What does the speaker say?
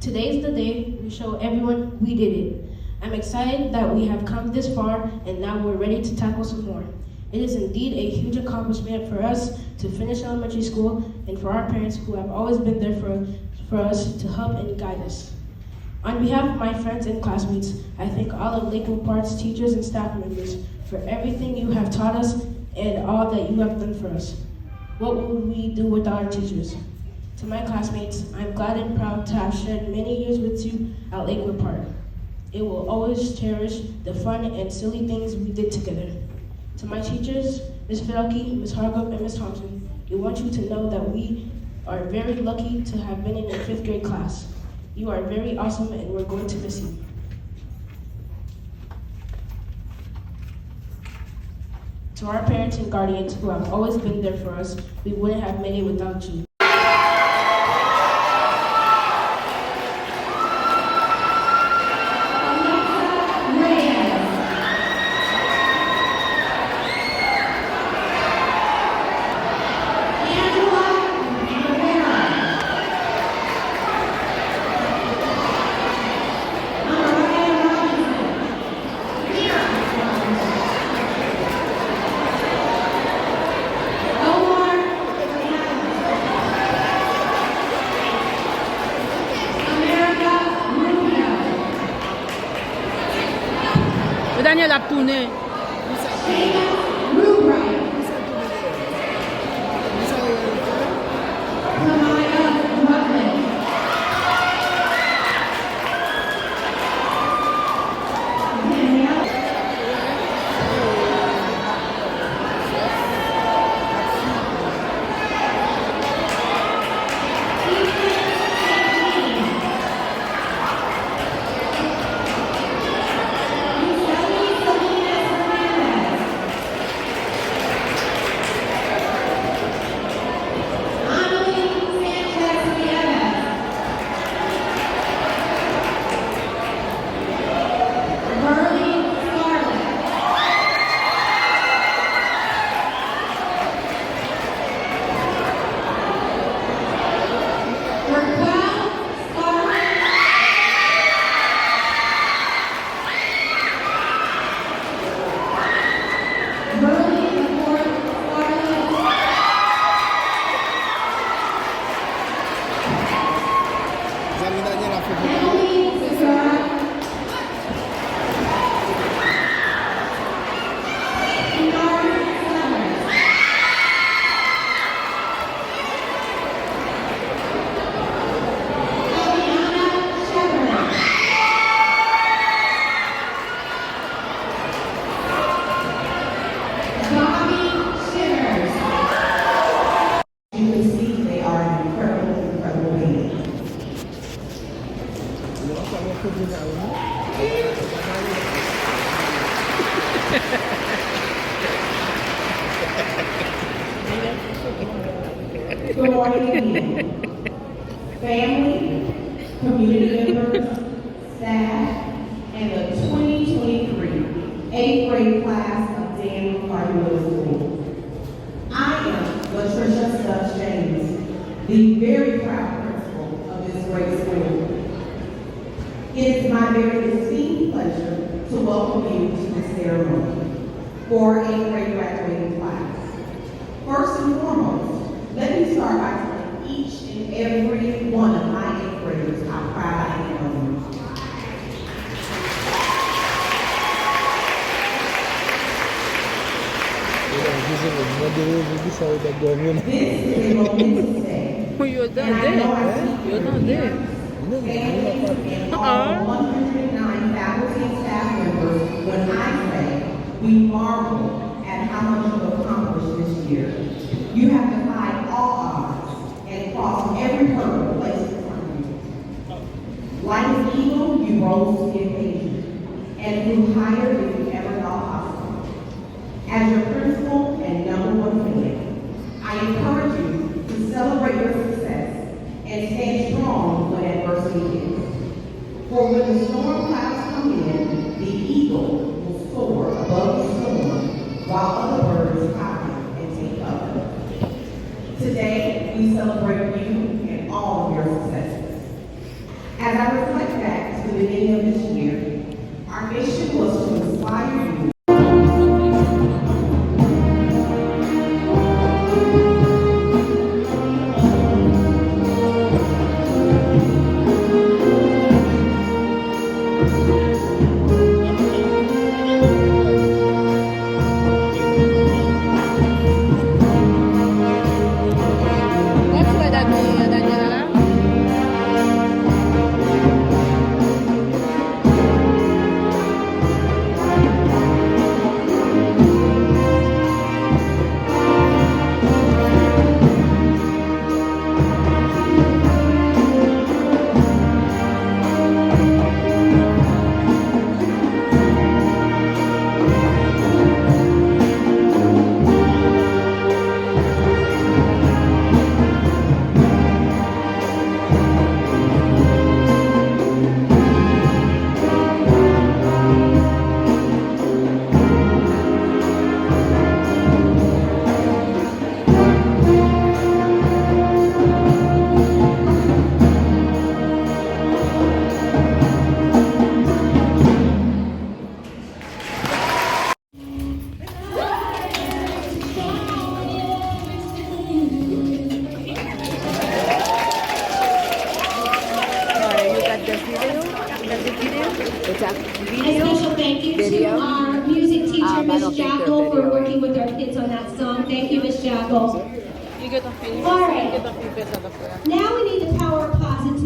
Today is the day we show everyone we did it. I'm excited that we have come this far and now we're ready to tackle some more. It is indeed a huge accomplishment for us to finish elementary school and for our parents who have always been there for us to help and guide us. On behalf of my friends and classmates, I thank all of Lakewood Park's teachers and staff members for everything you have taught us and all that you have done for us. What would we do without our teachers? To my classmates, I'm glad and proud to have shared many years with you at Lakewood Park. It will always cherish the fun and silly things we did together. To my teachers, Ms. Fidelke, Ms. Hargrove, and Ms. Thompson, we want you to know that we are very lucky to have been in your 5th grade class. You are very awesome and we're going to miss you. To our parents and guardians who have always been there for us, we wouldn't have made it without you. Daniel a tourné. Good morning, family, community members, staff, and the 2023 8th grade class of Dan McCarty Middle School. I am Latricia Stubbs James, the very proud principal of this great school. It is my very esteemed pleasure to welcome you to the ceremony for 8th grade graduating class. First and foremost, let me start by telling each and every one of my 8th graders how proud I am of them. This is a momentous day. You're done there. You're done there. And all 109 faculty and staff members, when I say we marvel at how much you've accomplished this year. You have defied all odds and crossed every hurdle placed in front of you. Like an eagle, you rose to the occasion and flew higher than you ever thought possible. As your principal and #1 fan, I encourage you to celebrate your success and stand strong when adversity hits. For when the storm clouds come in, the eagle will soar above the storm while other birds hide and take cover. Today, we celebrate you and all of your successes. As I reflect back to the beginning of this year, our mission was to inspire you. What's like that, Daniela? You got the video? You got the video? It's a A video? special thank you Video? to our music teacher, I Miss don't think they're Jackal, for videoing. working with our kids on that song. Thank you, Miss Jackal. You get a film. All right. You get a film first of the Now we need the power of positivity.